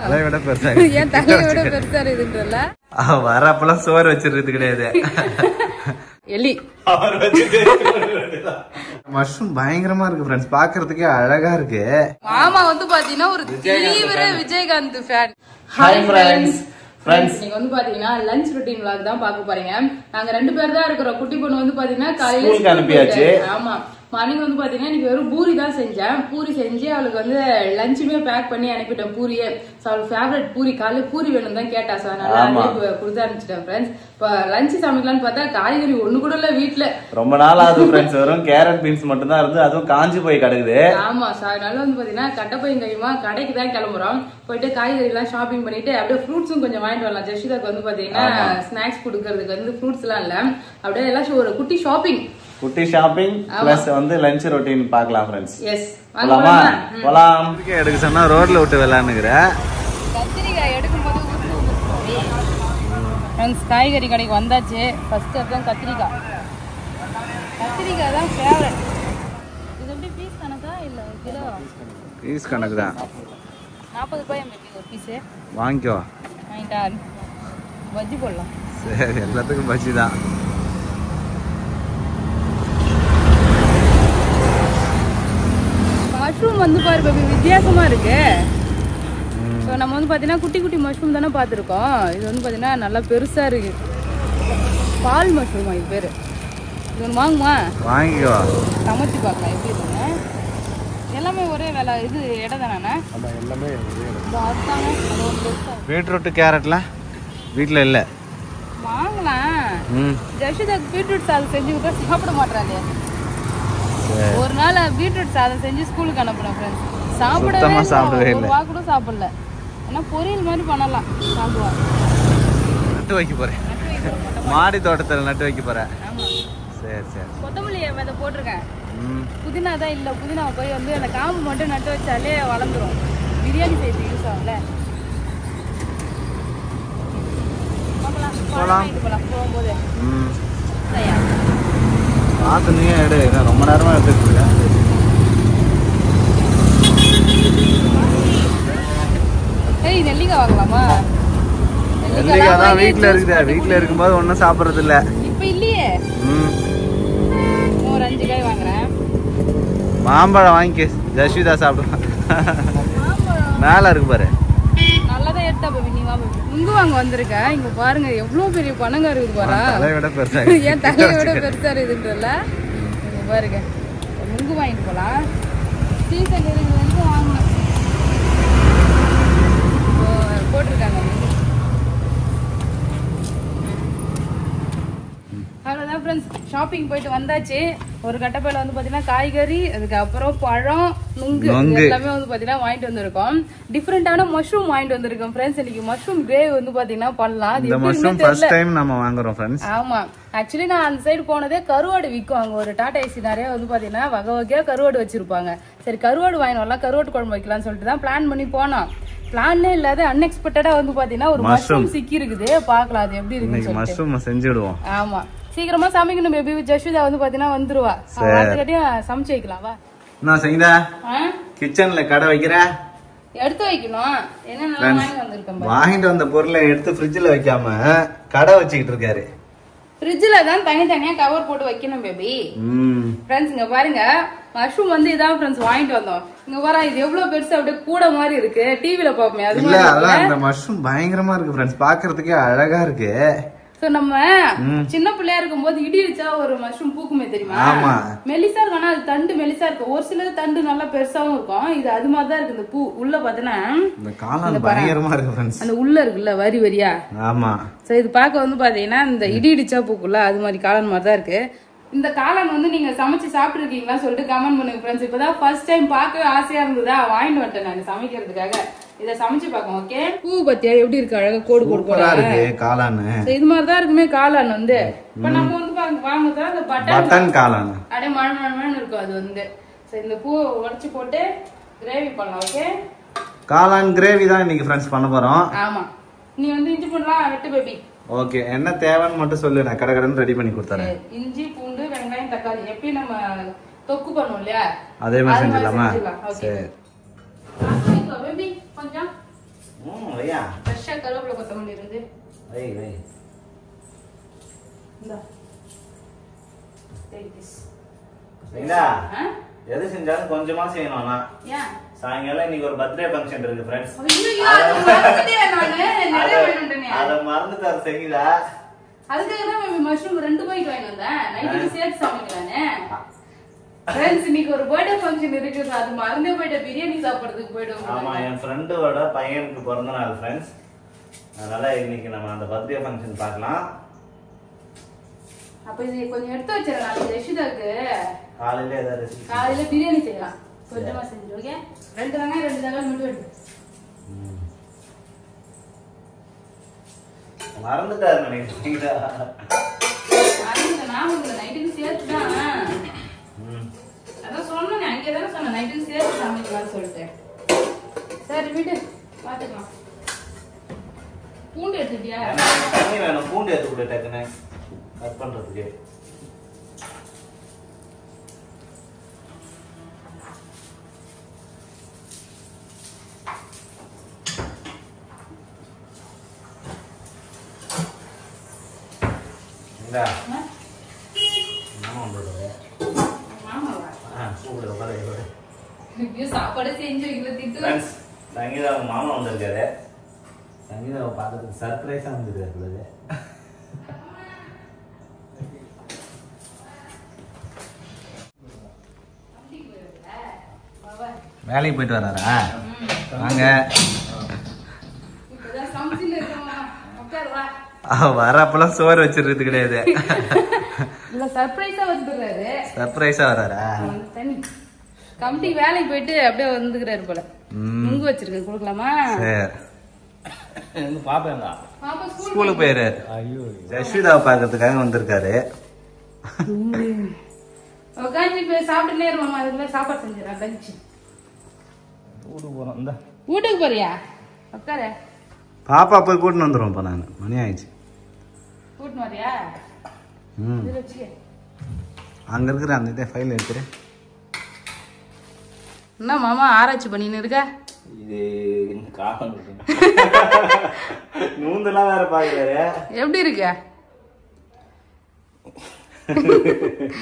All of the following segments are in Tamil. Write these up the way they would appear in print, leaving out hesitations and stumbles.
தலையோட பெருசா ஏன் தலையோட பெருசா இருக்குன்றல வரப்பெல்லாம் சோறு வச்சிருக்கிறது கிடையாது. எலி மஷ்ரூம் பயங்கரமா இருக்கு ஃப்ரெண்ட்ஸ், பாக்குறதுக்கே அழகா இருக்கு. மாமா வந்து பாத்தீங்கன்னா ஒரு தீவிர விஜயகாந்த் ஃபேன். ஹாய் ஃப்ரெண்ட்ஸ், நீங்க வந்து பாத்தீங்கன்னா லஞ்ச் ரொட்டீன் vlog தான் பாக்க போறீங்க. நாங்க 2 பேர் தான் இருக்கிறோம். குட்டி பொண்ணு வந்து பாத்தீங்கன்னா காலையில அனுப்பியாச்சு. ஆமா, மார்னிங் வந்து பாத்தீங்கன்னா இன்னைக்கு வெறும் பூரி தான் செஞ்சேன். பூரி செஞ்சு அவளுக்கு வந்து லஞ்சுமே பேக் பண்ணி அனுப்பிட்டேன் பூரியே. அவளுக்கு ஃபேவரட் பூரி, காலையில பூரி வேணும் தான் கேட்டா. சார் நல்லா கொடுத்து அனுப்பிச்சிட்டேன் ஃப்ரெண்ட்ஸ். இப்ப லஞ்ச் சமைக்கலாம்னு பார்த்தா காய்கறி ஒண்ணு கூட இல்ல வீட்டுல. ரொம்ப நாள் ஆகுது ஃப்ரெண்ட்ஸ், வெறும் கேரட் பீன்ஸ் மட்டும் தான் இருந்து, அதுவும் காஞ்சி போய் கிடக்குது. ஆமா சார், அதனால வந்து பாத்தீங்கன்னா கட்டப்பையும் கையுமா கடைக்கு தான் கிளம்புறோம். போயிட்டு காய்கறி எல்லாம் ஷாப்பிங் பண்ணிட்டு அப்படியே ஃப்ரூட்ஸும் கொஞ்சம் வாங்கிட்டு வரலாம். ஜெஷிதாக்கு வந்து பாத்தீங்கன்னா ஸ்நாக்ஸ் கொடுக்கறதுக்கு வந்து ஃப்ரூட்ஸ் எல்லாம் இல்ல, அப்படியே எல்லாம் ஒரு குட்டி ஷாப்பிங் பிளஸ் வந்து லஞ்ச் ரொட்டீன் பார்க்கலாம் ஃப்ரெண்ட்ஸ். எஸ், போலாமா? போலாம். எடுக்க சொன்னா ரோட்ல விட்டு விளையாடுங்கற கத்திரிக்காய் எடுக்கும்போது ஃப்ரெண்ட்ஸ் காய்கறி கடைக்கு வந்தாச்சு. ஃபர்ஸ்ட் அதான் கத்திரிக்காய் தான் ஃபேவரட். இது எப்படி பீஸ் கணக்கா இல்ல கிலோ? பீஸ் கணக்கு தான். 40 ரூபாய் ஒரு பீஸ். வாங்கிக்கோ. வாங்கிட்டா பஜ்ஜி போடலாம். சரி, எல்லாத்துக்கும் பஜ்ஜி தான். மஷ்ரூம் வந்து பாரு பேபி, வித்தியாசமா இருக்கு. ஸோ நம்ம வந்து பார்த்தீங்கன்னா குட்டி குட்டி மஷ்ரூம் தானே பார்த்துருக்கோம். இது வந்து பார்த்தீங்கன்னா நல்லா பெருசா இருக்கு. பால் மஷ்ரூமா இது பேரு? இது ஒன்று வாங்குமா? வாங்கிக்கோ, சமைச்சு பார்க்கலாம் எப்படி இருக்குங்க. எல்லாமே ஒரே வேலை. இது இடம் தானே? எல்லாமே அதுதாங்க. பீட்ரூட் கேரட்ல வீட்டில் இல்லை, வாங்கலாம். ஜஷிதாக்கு பீட்ரூட் சாதம் செஞ்சு கொடுத்தா சாப்பிட மாட்டாங்க. ஒரு நாள் பீட்ரூட் சாதம் செஞ்சு ஸ்கூலுக்கு அனுப்புனேன் ஃப்ரெண்ட்ஸ். சாப்பிடவே இல்லை, ஒரு வா கூட சாப்பிடல. ஏன்னா பொரியல் மாதிரி பண்ணலாம், சாப்பிடுவாங்க. நட்டு வைக்க போறேன், மாடி தோட்டத்தில் நட்டு வைக்க போறேன். சரி சரி. கொத்தமல்லி விதை போட்டிருக்கேன், புதினா தான் இல்லை. புதினாவை போய் வந்து அந்த காம்பு மட்டும் நட்டு வச்சாலே வளர்ந்துரும். பிரியாணி செய்து யூஸ் ஆகும்ல. போகும்போது பார்த்துனீங்க எடு, ரொம்ப நேரமா எடுத்துட்டு இருக்கேன். ஏய், நெல்லிக்காய் வாங்கலாமா? நெல்லிக்காய் தான் வீட்டில் இருக்குது. வீட்டில் இருக்கும்போது ஒன்றும் சாப்பிட்றது இல்லை. இப்போ இல்லையே. ஒரு 5 காய் வாங்குறேன். மாம்பழம் வாங்கிக்க, ஜஸ்விதா சாப்பிடுவேன். மேலே இருக்கு பாரு. நல்லதான் எடுத்தா பாபி, நீ வா பாபி. நுங்கு வாங்க வந்திருக்க. இங்க பாருங்க எவ்வளவு பெரிய பனங்கா இருக்குது பாரா. தலையோட பெருசா. ஏன் தலையோட பெருசா இருக்குன்றல இங்க பாருங்க. நுங்கு வாங்கிட்டு போலாம். சீசன் இருக்குது வந்து வாங்கணும். போட்டிருக்காங்க. அவ்வளோதான் ஃப்ரெண்ட்ஸ், ஷாப்பிங் போயிட்டு வந்தாச்சு. ஒரு கட்டப்பையில வந்து பாத்தீங்கன்னா காய்கறி, அதுக்கப்புறம் பழம், நுங்கு எல்லாமே வந்து பாத்தீங்கன்னா வாங்கிட்டு வந்திருக்கோம். டிஃப்ரெண்டான மஷ்ரூம் வாங்கிட்டு வந்திருக்கோம் ஃப்ரெண்ட்ஸ். இன்னைக்கு மஷ்ரூம் கிரேவி வந்து பாத்தீங்கன்னா பண்ணலாம். இந்த மஷ்ரூம் ஃபர்ஸ்ட் டைம் நாம வாங்குறோம் ஃப்ரெண்ட்ஸ். ஆமா, ஆக்சுவலி நான் அந்த சைடு போனதே கருவாடு விற்கும். அங்க ஒரு டாடா ஏசி நிறைய வந்து பாத்தீங்கன்னா வகை வகையா கருவாடு வச்சிருப்பாங்க. சரி, கருவாடு வாங்கி வரலாம், கருவாடு குழம்பு வைக்கலாம்னு சொல்லிட்டு தான் பிளான் பண்ணி போனோம். பிளான்லே இல்லாத அன்எக்ஸ்பெக்டடா வந்து பாத்தீங்கன்னா ஒரு மஷ்ரூம் சிக்கி இருக்குது. பாக்கலாம் அது எப்படி இருக்கு. மஷ்ரூம் செஞ்சுடுவோம். ஆமா, சீக்கிரமா சமைக்கணும் பேபி. ஜஷிதா வந்து பாத்தீங்கன்னா வந்துருவா. அதுக்கிட்டையும் சமைச்சு வைக்கலாம். வா நான் செய்தா கிச்சன்ல கடை வைக்கிறேன், எடுத்து வைக்கணும். என்ன வாங்கிட்டு வந்த பொருளை எடுத்து ஃப்ரிட்ஜ்ல வைக்காம கடை வச்சுக்கிட்டு இருக்காரு. ஃப்ரிட்ஜ்ல தான் தனித்தனியா கவர் போட்டு வைக்கணும் பேபி. ஃப்ரெண்ட்ஸ் இங்க பாருங்க, மஷ்ரூம் வந்து இதான் ஃப்ரெண்ட்ஸ் வாங்கிட்டு வந்தோம். இங்க பாரு, இது எவ்வளவு பெருசு, அப்படியே கூட மாதிரி இருக்கு. டிவில பாப்போமே அது இல்ல, அதான் இந்த மஷ்ரூம் பயங்கரமா இருக்கு ஃப்ரெண்ட்ஸ், பாக்குறதுக்கே அழகா இருக்கு. நம்ம சின்ன பிள்ளையா இருக்கும் போது இடி வச்சா ஒரு மஷ்ரூம் பூக்குமே தெரியுமா? மெலிசா இருக்கும், ஆனா அது தண்டு மெலிசா இருக்கும். ஒரு சில தண்டு நல்லா பெருசாவும் இருக்கும். இது அது மாதிரிதான் இருக்கு. இந்த பூ உள்ள பாத்தீங்கன்னா அந்த உள்ள இருக்குல்ல வரி வரியா. ஆமா, சோ இது பாக்க வந்து பாத்தீங்கன்னா இந்த இடி இடிச்சா பூக்குள்ள அது மாதிரி காளான் மாதிரிதான் இருக்கு. இந்த காளான் வந்து நீங்க சமைச்சு சாப்பிட்டு இருக்கீங்களா சொல்லிட்டு கமெண்ட் பண்ணுங்க ஃப்ரெண்ட்ஸ். இப்பதான் ஃபர்ஸ்ட் டைம் பார்க்கவே ஆசையா இருந்ததா வாங்கிட்டு வந்துட்டேன் நான் சமைக்கிறதுக்காக. இத சமைச்சு பாப்போம். ஓகே, பூ பத்தியா எப்படி இருக்கு, அழகா கோடு கோடு கோடா இருக்கு காளான். இது மாதிரி தான் இருக்குமே காளான் வந்து. இப்ப நம்ம வந்து வாங்குறதா அந்த பட்டன் காளான் அப்படியே மழமழன்னு இருக்கும் அது வந்து. சரி, இந்த பூ உடைச்சு போட்டு கிரேவி பண்ணலாம். ஓகே, காளான் கிரேவி தான் இன்னைக்கு ஃப்ரெண்ட்ஸ் பண்ண போறோம். ஆமா, நீ வந்து இஞ்சி பூண்டுலாம் வெட்டு பேபி. ஓகே, என்ன தேவைன்னு மட்டும் சொல்லு, நான் கடகடன்னு ரெடி பண்ணி கொடுத்துறேன். இஞ்சி பூண்டு வெங்காயம் தக்காளி எப்படி நம்ம தொக்கு பண்ணுவோம் இல்லையா, அதே மாதிரி செஞ்சிடலாமா? சரி, கொஞ்சம் வையா ஃப்ரெஷ்ஷா கருவேப்பிலை கொத்தமல்லி இருந்து வை வை இந்தா டேக் திஸ் சரிங்களா எது செஞ்சாலும் கொஞ்சமா செய்யணும் ஆனா ஏன் சாயங்காலம் இன்னைக்கு ஒரு பர்த்டே ஃபங்க்ஷன் இருக்கு ஃப்ரெண்ட்ஸ் அத மறந்துட்டாரு சரிங்களா அதுக்காக தான் மஷ்ரூம் 2 பாக்கெட் வாங்கி வந்தேன் நைட்டுக்கு சேர்த்து சமைக்கலானே ஃப்ரெண்ட்ஸ் இன்னைக்கு ஒரு பர்த்டே ஃபங்க்ஷன் இருக்கு அது மறந்தே போயிட்ட பிரியாணி சாப்பிடுறதுக்கு போய்டுவோம் ஆமா என் ஃப்ரெண்டோட பையனுக்கு பிறந்த நாள் ஃப்ரெண்ட்ஸ் அதனால இன்னைக்கு நம்ம அந்த பர்த்டே ஃபங்க்ஷன் பார்க்கலாம் அப்ப இது கொஞ்சம் எடுத்து வச்சிரலாம் நாளைக்கு ரஷிதாக்கு காலையில ஏதாவது காலையில பிரியாணி செய்யலாம் கொஞ்சமா செஞ்சு ஓகே 2 வெங்காயம் 2 தக்காளி மட்டும் எடு மறந்துட்டாரு நினைக்கிறீங்களா நான் உங்களுக்கு நைட்டுக்கு சேர்த்து தான் அதான் சொன்னேன் அங்கே தானே சொன்னேன் நைட்டுக்கு சேர்த்து சமைக்கலாம்னு சொல்லிட்டு சரி விடு பார்த்துக்கலாம் பூண்டு எடுத்துட்டியா தண்ணி வேணும் பூண்டு எடுத்து கூட டக்குன்னு கட் பண்றதுக்கு சாப்பாடு செஞ்சு சங்கீதா மாமா வந்திருக்காரு சங்கீதாவை பார்க்கறதுக்கு சர்ப்ரைஸா வந்துருக்காரு வேலைக்கு போயிட்டு வராரா வாங்க வரப்பெல்லாம் சோறு வச்சிருக்கிறது கிடையாது சர்ப்ரைஸா வராரா கமிட்டி வேலைக்கு போயிட்டு அப்படியே வந்துக்கிறாரு போல நுங்கு வச்சிருக்கேன் கொடுக்கலாமா ஸ்கூலுக்கு போயிரு ஜஸ்விதாவை பாக்கிறதுக்காக வந்திருக்காரு சாப்பிட்டுனே இருமாமா அதுக்குள்ள சாப்பாடு செஞ்சிடறேன் லஞ்ச் வீட்டுக்கு போறியா உட்கார பாப்பா போய் கூட்டின்னு வந்துடுவோம் இப்போ நான் மணி ஆயிடுச்சு கூட்டின்னு வரியா அங்க இருக்கிற அந்த இதே ஃபைல் எடுத்துரு என்ன மாமா ஆராய்ச்சி பண்ணின்னு இருக்க இது நூந்தெல்லாம் வேற பாக்குறாரு எப்படி இருக்க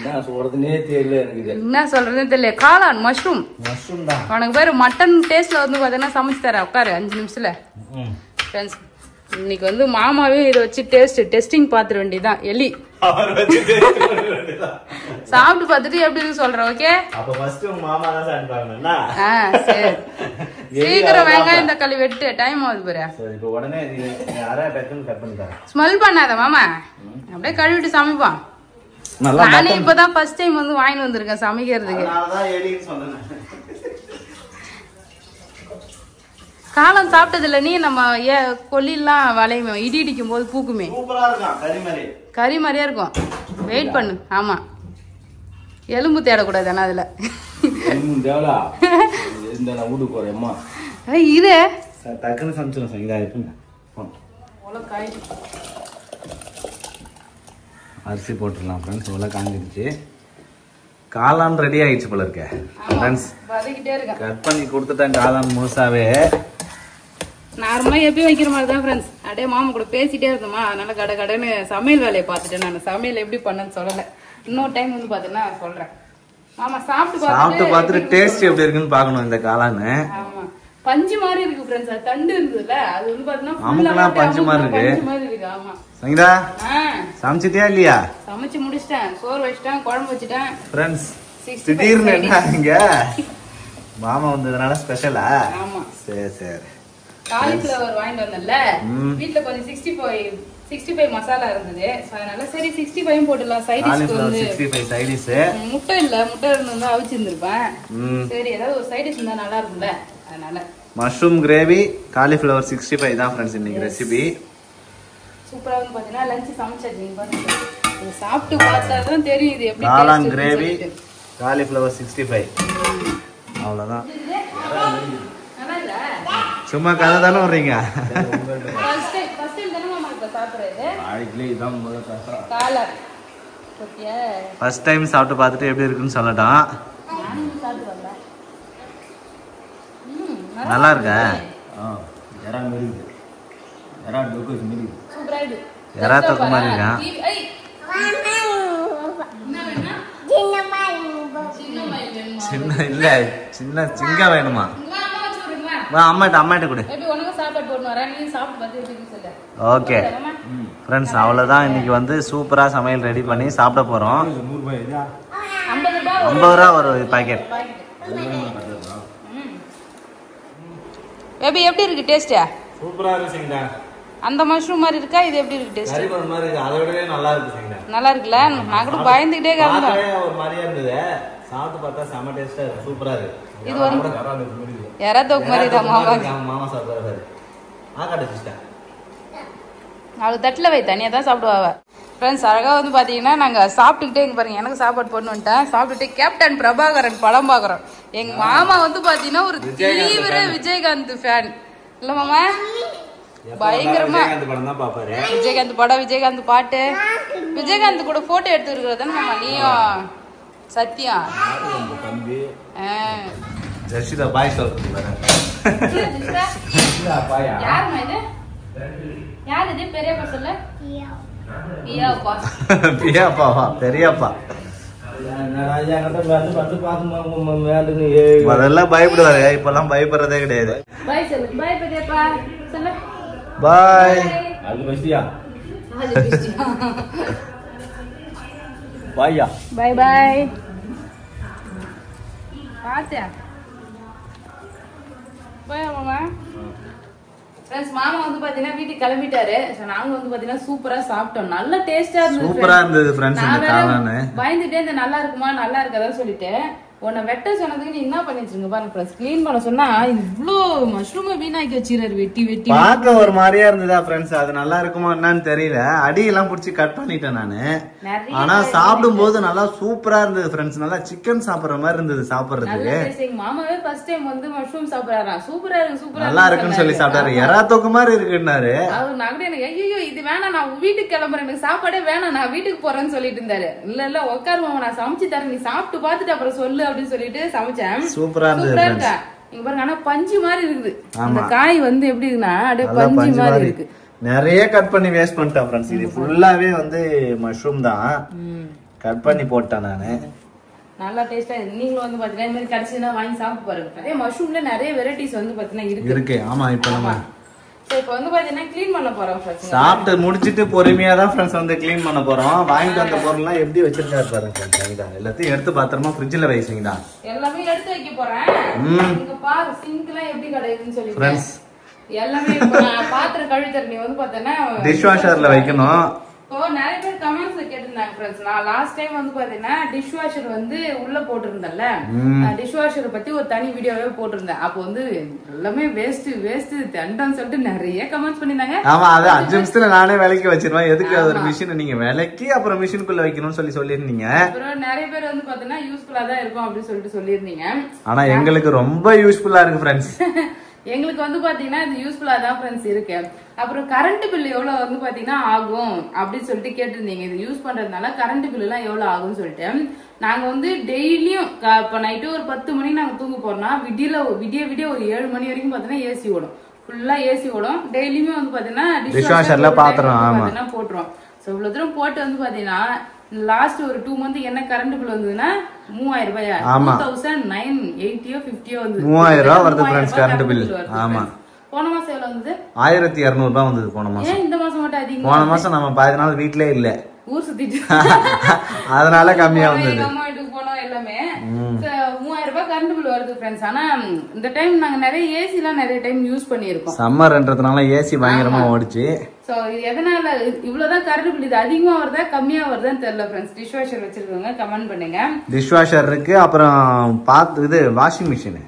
என்ன சொல்றதுன்னே தெரியல எனக்கு என்ன சொல்றதுன்னு தெரியல காளான் மஷ்ரூம் தான் உனக்கு பேரு மட்டன் டேஸ்ட்ல வந்து பாத்தீங்கன்னா சமைச்சு தரேன் உட்காரு 5 நிமிஷத்துல ஃப்ரெண்ட்ஸ் இன்னைக்கு வந்து மாமாவே இதை வச்சு டெஸ்டிங் பாத்துற வேண்டியதான் எலி சாப்பிட்டு பார்த்துட்டு எப்படி இருக்கு சொல்றேன் ஓகே அப்ப ஃபர்ஸ்ட் உங்க மாமா தான் சாப்பிடுவாங்கனா சரி சீக்கிரம் வெங்காயம் தக்காளி வெட்டு டைம் ஆகுது பாரு சரி இப்போ உடனே அரை டக்குன்னு கட் பண்ணி தரேன் ஸ்மெல் பண்ணாத மாமா அப்படியே கழுவிட்டு சமைப்பான் நானே இப்பதான் ஃபர்ஸ்ட் டைம் வந்து வாங்கி வந்திருக்கேன் சமைக்கிறதுக்கு அதனாலதான் எலின்னு சொன்னேன் காலம் சாப்பிட்டது இல்ல நீ நம்ம கொல்லிலாம் வளையுமே இடி இடிக்கும் போது பூக்குமே கறி மாதிரியா இருக்கும் வெயிட் பண்ணு ஆமா எலும்பு தேடக்கூடாது ஆனா அதுல இது டக்குன்னு சமைச்சிடும் சங்கீதா இருக்குங்க அரிசி போட்டுடலாம் ஃப்ரெண்ட்ஸ் உள்ள காஞ்சிடுச்சு காளான் ரெடி ஆயிடுச்சு போல இருக்க ஃப்ரெண்ட்ஸ் கட் பண்ணி கொடுத்துட்டேன் காளான் முழுசாவே நார்மலா எப்பயும் வைக்கிற மாதிரி தான் ஃப்ரெண்ட்ஸ் அப்படியே மாமா கூட பேசிட்டே இருந்தோமா அதனால கடன்னு சமையல் வேலையை பார்த்துட்டேன் நான் சமையல் எப்படி பண்ணேன்னு சொல்லல இன்னொரு டைம் வந்து பாத்தீங்கன்னா சொல்றேன் மாமா சாப்பிட்டு பார்த்துட்டு டேஸ்ட் எப்படி இருக்குன்னு பாக்கணும் இந்த காளான் ஆமா பஞ்சு மாதிரி இருக்கு ஃப்ரெண்ட்ஸ் அது தண்டு இருந்ததுல அது வந்து பாத்தீங்கன்னா பஞ்சு மாதிரி இருக்கு ஆமா சங்கீதா சமைச்சிட்டியா இல்லையா சமைச்சு முடிச்சிட்டேன் சோறு வச்சிட்டேன் குழம்பு வச்சிட்டேன் ஃப்ரெண்ட்ஸ் திடீர்னு என்ன இங்க மாமா வந்ததுனால ஸ்பெஷலா ஆமா சரி காலிஃப்ளவர் வாங்கிட்டு வந்தேன்ல வீட்ல கொஞ்சம் 65 மசாலா இருந்தது அதனால சரி 65 போட்டுடலாம் சைடிஷ்க்கு வந்து 65 சைடிஷ் முட்டை இருந்தா அவிச்சிருந்திருப்பேன் சரி ஏதாவது ஒரு சைடிஷ் இருந்தா நல்லா இருக்கும்ல அதனால மஷ்ரூம் கிரேவி காலிஃப்ளவர் 65 தான் ஃப்ரெண்ட்ஸ் இன்னைக்கு ரெசிபி சூப்பரா வந்து பாத்தீங்கன்னா லஞ்ச் சமைச்சாச்சு நீங்க பாருங்க இது சாப்பிட்டு பார்த்தா தான் தெரியும் இது எப்படி காளான் கிரேவி காலிஃப்ளவர் 65 அவ்வளவுதான் சும்மா கதை தானே வர்றீங்க ஃபர்ஸ்ட் டைம் சாப்பிட்டு பார்த்துட்டு எப்படி இருக்குன்னு சொல்லட்டும் நல்லா இருக்கா சூப்பரா இருக்கு. எறா தொக்கு மாதிரி இருக்கா? ஐய். என்ன வேணும்னா? சின்ன மயில் வேணுமா? சின்ன இல்ல சின்ன சிங்கம் வேணுமா? இங்க வா, அம்மா வச்சு விடுறீங்களா? வா அம்மாட்ட கொடு. எப்படி உனக்கு சாப்பாடு போடணும் வரேன், நீ சாப்பிட்டு பார்த்து எப்படி சொல்லு. ஓகே ஃப்ரெண்ட்ஸ், அவ்வளோதான். இன்னைக்கு வந்து சூப்பராக சமையல் ரெடி பண்ணி சாப்பிட போகிறோம். 50 ரூபா ஒரு பாக்கெட். பேபி எப்படி இருக்கு டேஸ்ட்? சூப்பராக இருக்கு சிங்கடா. அந்த மஷ்ரூம் மாதிரி இருக்கா? இது எப்படி இருக்கு டேஸ்ட்? கறிக்குழம்பு மாதிரி இருக்கு. அதை விடவே நல்லா இருக்கு சிங்கடா. நல்லா இருக்குல்ல? நான் கூட பயந்துகிட்டே கிடந்தேன். ஒரு மாதிரியா இருந்தது. சாப்பிட்டு பார்த்தா செம டேஸ்டா இருக்கு. சூப்பரா இருக்கு. இது வந்து எறா தொக்கு மாதிரி தான் மாமா. மாமா சாப்பிடுறாரு. ஆகாட சிஸ்டர். அவளுக்கு தட்டில் வை, தனியாக தான் சாப்பிடுவாங்க. ஃப்ரெண்ட்ஸ், அழகாக வந்து பார்த்தீங்கன்னா நாங்கள் சாப்பிட்டுக்கிட்டே இங்கே பாருங்க, எனக்கு சாப்பாடு போட்டு வந்துட்டேன். சாப்பிட்டுட்டு கேப்டன் பிரபாகரன் படம் பார்க்குறோம். எங்கள் மாமா வந்து பார்த்தீங்கன்னா ஒரு தீவிர விஜயகாந்த் ஃபேன் இல்லை மாமா? பயங்கரமா விஜயகாந்த் படம், விஜயகாந்த் பாட்டு, விஜயகாந்த் கூட போட்டோ எடுத்து இருக்கிறது மாமா நீயும் சத்தியம். ஜெர்சிதா பாய் சொல்றீங்க. யாருமா இது? யார் இது? பெரியப்பா சொல்ல. பியாப்பா. பியாப்பாவா? பெரியப்பா. அதெல்லாம் பயப்படுவாரு. இப்பெல்லாம் பயப்படுறதே கிடையாது. பாய் சொல்லு. பாய் பெரியப்பா சொல்லு. பாய். பாய்யா. பாய் பாய். பாத்தியா? பாய் மாமா. ஃப்ரெண்ட்ஸ், மாமா வந்து பாத்தீங்கன்னா வீட்டுக்கு கிளம்பிட்டாரு. நாங்க வந்து பாத்தீங்கன்னா சூப்பரா சாப்பிட்டோம். நல்ல டேஸ்டா இருந்தது. சூப்பரா இருந்தது ஃப்ரெண்ட்ஸ். இந்த காளானு பயந்துட்டே இந்த நல்லா இருக்குமா நல்லா இருக்காதா சொல்லிட்டு உன்னை வெட்ட சொன்னதுக்கு நீ என்ன பண்ணி வச்சிருங்க பாருங்க ஃப்ரெண்ட்ஸ். க்ளீன் பண்ண சொன்னா இவ்ளோ மஷ்ரூமை வீணாக்கி வச்சிருக்காரு. வெட்டி வெட்டி பார்க்க ஒரு மாதிரியா இருந்ததா ஃப்ரெண்ட்ஸ். அது நல்லா இருக்குமா என்னன்னு தெரியல. அடியெல்லாம் புடிச்சு கட் பண்ணிட்டேன் நானு. ஆனா சாப்பிடும் போது நல்லா சூப்பரா இருந்தது ஃப்ரெண்ட்ஸ். நல்லா சிக்கன் சாப்பிடுற மாதிரி இருந்தது சாப்பிடுறதுக்கு. மாமாவே ஃபர்ஸ்ட் டைம் வந்து மஷ்ரூம் சாப்பிடுறாராம். சூப்பரா இருக்கு சூப்பரா நல்லா இருக்குன்னு சொல்லி சாப்பிட்டாரு. எறா தொக்கு மாதிரி இருக்குன்னாரு. அவர் நகர எனக்கு ஐயோ இது வேணாம், நான் வீட்டுக்கு கிளம்புறேன், எனக்கு சாப்பாடே வேணாம், நான் வீட்டுக்கு போறேன்னு சொல்லிட்டு இருந்தாரு. இல்ல உட்காரு மாமா, நான் சமைச்சு தரேன், நீ சாப்பிட்டு பாத்துட்டு அப்புறம் சொல்லு அப்படின்னு சொல்லிட்டு சமைச்சேன். சூப்பரா இருந்தது. இங்க பாருங்க, ஆனா பஞ்சு மாதிரி இருக்குது. அந்த காய் வந்து எப்படி இருக்குன்னா அப்படியே பஞ்சு மாதிரி இருக்கு. நிறைய கட் பண்ணி வேஸ்ட் பண்ணிட்டேன் ஃப்ரெண்ட்ஸ். இது ஃபுல்லாவே வந்து மஷ்ரூம் தான் கட் பண்ணி போட்டேன் நானு. நல்லா டேஸ்டா இருக்கு. நீங்களும் வந்து பாத்தீங்கன்னா இந்த மாதிரி கிடைச்சதுன்னா வாங்கி சாப்பிட்டு பாருங்க. அதே மஷ்ரூம்ல நிறைய வெரைட்டிஸ் வந்து பாத்தீங்கன்னா இருக்கு. ஆமா, இப்ப நம்ம இப்போ வந்து பாத்தீங்கன்னா க்ளீன் பண்ண போறோம் ஃப்ரெண்ட்ஸ். சாப்பிட்டு முடிச்சிட்டு பொறுமையா தான் ஃப்ரெண்ட்ஸ் வந்து க்ளீன் பண்ண போறோம். வாங்கிட்டு வந்த பொருள்லாம் எப்படி வச்சிருக்காரு பாருங்க ஃப்ரெண்ட்ஸ். எல்லாத்தையும் எடுத்து பத்திரமா ஃப்ரிட்ஜ்ல வைங்க. எல்லாமே எடுத்து வைக்க போறேன். இங்க பாரு சிங்க்லாம் எப்படி கிடைக்குதுன்னு சொல்லி ஃப்ரெண்ட்ஸ். எல்லாமே பாத்திரம் கழுவிற நீ வந்து பாத்தீங்கன்னா டிஷ் வாஷர்ல வைக்கணும். இப்போ நிறைய பேர் கமெண்ட்ஸ்ல கேட்டிருந்தாங்க ஃப்ரெண்ட்ஸ். நான் லாஸ்ட் டைம் வந்து பாத்தீங்கன்னா டிஷ் வாஷர் வந்து உள்ள போட்டிருந்தேன்ல, டிஷ் வாஷர் பத்தி ஒரு தனி வீடியோவே போட்டிருந்தேன். அப்போ வந்து எல்லாமே வேஸ்ட் தண்டம்னு சொல்லிட்டு நிறைய கமெண்ட்ஸ் பண்ணிருந்தாங்க. ஆமா, அது 5 நிமிஷத்துல நானே விலைக்கு வச்சிருவேன். எதுக்கு அது ஒரு மிஷின் நீங்க விலைக்கு அப்புறம் மிஷினுக்குள்ள வைக்கணும்னு சொல்லியிருந்தீங்க. அப்புறம் நிறைய பேர் வந்து பாத்தீங்கன்னா யூஸ்ஃபுல்லா தான் இருக்கும் அப்படின்னு சொல்லிட்டு சொல்லியிருந்தீங்க. ஆனா எங்களுக்கு ரொம்ப யூஸ்ஃபுல்லா இருக்கு ஃப்ரெண்ட்ஸ். எங்களுக்கு வந்து பாத்தீங்கன்னா இது யூஸ்ஃபுல்லா தான் ஃப்ரெண்ட்ஸ் இருக்கு. அப்புறம் கரண்ட் பில் எவ்வளவு வந்து பாத்தீங்கன்னா ஆகும் அப்படின்னு சொல்லிட்டு கேட்டிருந்தீங்க. இது யூஸ் பண்றதுனால கரண்ட் பில் எல்லாம் எவ்வளவு ஆகும்னு சொல்லிட்டு நாங்க வந்து டெய்லியும் இப்ப நைட்டு ஒரு 10 மணிக்கு நாங்க தூங்க போறோம்னா விடிய ஒரு 7 மணி வரைக்கும் பாத்தீங்கன்னா ஏசி ஓடும். ஃபுல்லா ஏசி ஓடும். டெய்லியுமே வந்து பாத்தீங்கன்னா டிஷ் வாஷர்ல பாத்திரம் போட்டுரும். சோ இவ்வளவு தூரம் போட்டு வந்து பாத்தீங்கன்னா லாஸ்ட் ஒரு 2 மந்த் என்ன கரண்ட் பில் வந்ததுன்னா 3000 ரூபாயா 2980 வந்து 3000 ரூபாய் வருது फ्रेंड्स கரண்ட் பில். ஆமா, போன மாசம் எவ்வளவு வந்தது? 1200 ரூபாய் வந்தது போன மாசம். ஏன் இந்த மாசம் மட்டும் அதிகம்? போன மாசம் நம்ம 10 நாள் வீட்லயே இல்ல, ஊர் சுத்திட்டு அதனால கம்மியா வந்தது. அம்மா வீட்டுக்கு போனோம் எல்லாமே. 3000 ரூபாய் கரண்ட் பில் வருது फ्रेंड्स. ஆனா இந்த டைம் நாங்க நிறைய ஏசி எல்லாம் நிறைய டைம் யூஸ் பண்ணியிருக்கோம். சம்மர்ன்றதுனால ஏசி பயங்கரமா ஓடிச்சு. சோ எதனால இவ்வளவுதான் கரண்ட் பில்? இது அதிகமா வருதா கம்மியா வருதான்னு தெரியல ஃப்ரெண்ட்ஸ். டிஷ் வாஷர் வச்சிருக்கவங்க கமெண்ட் பண்ணுங்க. டிஷ் வாஷர் இருக்கு, அப்புறம் இது washing machine.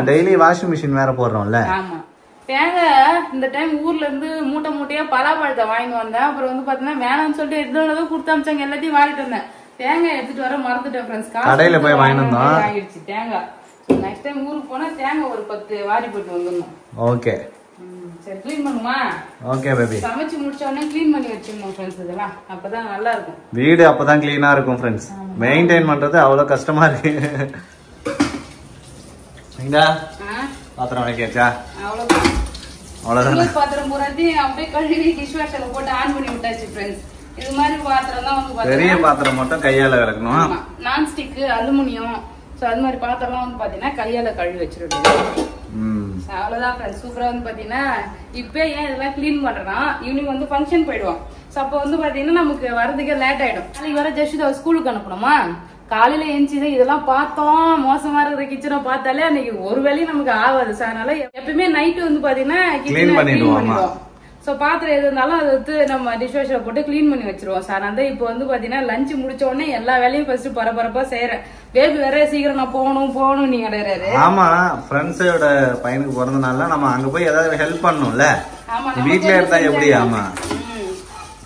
Daily washing machine வேற போடுறோம்ல. ஆமா, தேங்காய் இந்த டைம் ஊர்ல இருந்து மூட்டையா பலாப்பழத்தை வாங்கி வந்தேன். அப்புறம் வந்து பாத்தீங்கன்னா வேணாம்னு சொல்லிட்டு எடுத்து கொடுத்து அமிச்சாங்க. எல்லாத்தையும் வாங்கிட்டு வந்தேன். தேங்காய் எடுத்துட்டு வர மறந்துட்டேன் ஃப்ரெண்ட்ஸ். கடையில போய் வாங்கிட்டு வந்தோம். ஆகிடுச்சு தேங்காய். நெக்ஸ்ட் டைம் ஊருக்கு போனா தேங்காய் ஒரு 10 வாரி போட்டு வந்துடணும். ஓகே, சரி க்ளீன் பண்ணுமா? Okay baby. சமைச்சு முடிச்ச உடனே க்ளீன் பண்ணி வச்சிடணும் ஃப்ரெண்ட்ஸ். இதெல்லாம் அப்பதான் நல்லா இருக்கும். வீடு அப்பதான் க்ளீனா இருக்கும் ஃப்ரெண்ட்ஸ். மெயின்டைன் பண்றது அவ்வளவு கஷ்டமா இருக்கு. பாத்திரம் வளைக்காச்சா? அவ்வளவுதான். பாத்திரம் பூராத்தையும் அப்படியே கழுவி டிஷ் வாஷர்ல போட்டு ஆன் பண்ணி விட்டாச்சு ஃப்ரெண்ட்ஸ். இது மாதிரி பாத்திரம் தான் வந்து பெரிய பாத்திரம் மட்டும் கையால விளக்கணும். நான் ஸ்டிக் அலுமினியம் சோ அது மாதிரி பாத்திரம்லாம் வந்து பாத்தீங்கன்னா கையால கழுவி வச்சிருக்கேன். அவ்வளவுதான் ஃப்ரெண்ட்ஸ். சூப்பரா வந்து பாத்தீங்கன்னா இப்ப ஏன் இதெல்லாம் கிளீன் பண்றேன்னா ஈவினிங் வந்து ஃபங்க்ஷன் போயிடுவோம். சோ அப்ப வந்து பாத்தீங்கன்னா நமக்கு வரதுக்கே லேட் ஆயிடும். நாளைக்கு வர ஜஸ்ட் ஸ்கூலுக்கு அனுப்பணுமா, காலையில எழுந்துச்சு இதெல்லாம் பார்த்தோம் மோசமா இருக்கிற கிச்சனை பார்த்தாலே அன்னைக்கு ஒரு வேலையும் நமக்கு ஆகாது. சார் அதனால எப்பயுமே நைட்டு வந்து பாத்தீங்கன்னா கிளீன் பண்ணிடுவோம். சோ பாத்திரம் எது இருந்தாலும் அதை வந்து நம்ம டிஷ் வாஷர்ல போட்டு கிளீன் பண்ணி வச்சிருவோம் சார். அந்த இப்போ வந்து பாத்தீங்கன்னா லஞ்ச் முடிச்ச உடனே எல்லா வேலையும் ஃபர்ஸ்ட் பரபரப்பா செய்யறேன். பேபி வேற சீக்கிரம் நான் போகணும் நீங்க கிடையாது. ஆமா, ஃப்ரெண்ட்ஸோட பையனுக்கு பிறந்தனால நம்ம அங்க போய் ஏதாவது ஹெல்ப் பண்ணணும்ல, வீட்ல இருந்தா எப்படி? ஆமா,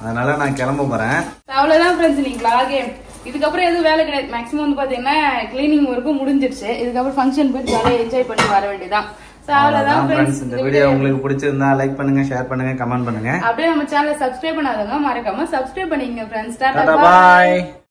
அதனால நான் கிளம்ப போறேன். அவ்வளவுதான் ஃப்ரெண்ட்ஸ் நீங்க லாகே. இதுக்கப்புறம் எதுவும் வேலை கிடையாது. மேக்ஸிமம் வந்து பாத்தீங்கன்னா கிளீனிங் ஒர்க்கும் முடிஞ்சிருச்சு. இதுக்கப்புறம் ஃபங்க்ஷன் போய் ஜாலியா என்ஜாய் பண்ணி வர வேண்டியதான். இந்த வீடியோ உங்களுக்கு பிடிச்சிருந்தா லைக் பண்ணுங்க, ஷேர் பண்ணுங்க, கமெண்ட் பண்ணுங்க. அப்படியே நம்ம சேனலை சப்ஸ்கிரைப் பண்ணாதவங்க மறக்காம சப்ஸ்கிரைப் பண்ணிக்கங்க ஃப்ரெண்ட்ஸ். Tata bye.